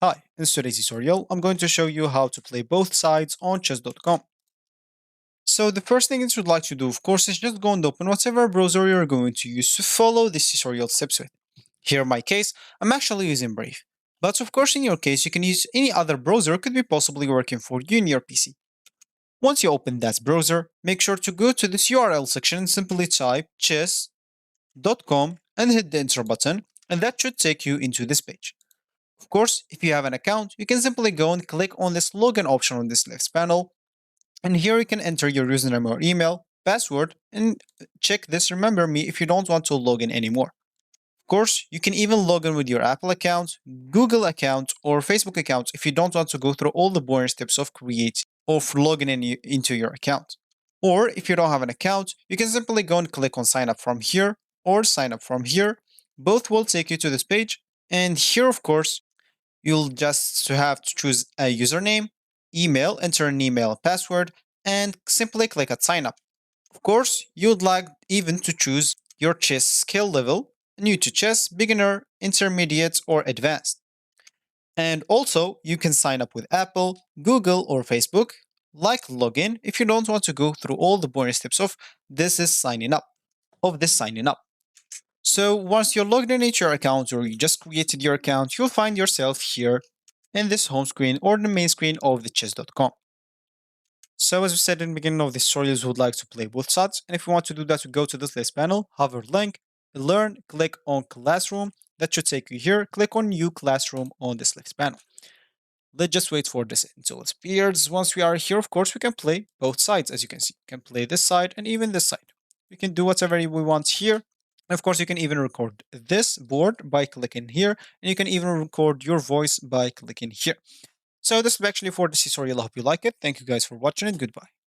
Hi, in today's tutorial, I'm going to show you how to play both sides on chess.com. So the first thing that you'd like to do, of course, is just go and open whatever browser you're going to use to follow this tutorial steps with. Here in my case, I'm actually using Brave. But of course, in your case, you can use any other browser could be possibly working for you in your PC. Once you open that browser, make sure to go to this URL section and simply type chess.com and hit the enter button, and that should take you into this page. Of course, if you have an account, you can simply go and click on this login option on this left panel, and here you can enter your username or email, password, and check this remember me if you don't want to log in anymore. Of course, you can even log in with your Apple account, Google account, or Facebook account if you don't want to go through all the boring steps of creating or logging into your account. Or if you don't have an account, you can simply go and click on sign up from here or sign up from here. Both will take you to this page, and here, of course, you'll just have to choose a username, email, enter an email password, and simply click at sign up. Of course, you'd like even to choose your chess skill level, new to chess, beginner, intermediate, or advanced. And also, you can sign up with Apple, Google, or Facebook, like login if you don't want to go through all the boring steps of signing up. So once you're logged in into your account or you just created your account, you'll find yourself here in this home screen or the main screen of the chess.com. So as we said in the beginning of this tutorial, we would like to play both sides. And if you want to do that, we go to this list panel, hover link, learn, click on classroom. That should take you here. Click on new classroom on this list panel. Let's just wait for this until it appears. Once we are here, of course, we can play both sides. As you can see, we can play this side and even this side. We can do whatever we want here. And of course, you can even record this board by clicking here, and you can even record your voice by clicking here. So this is actually for this tutorial. I hope you like it. Thank you guys for watching, and goodbye.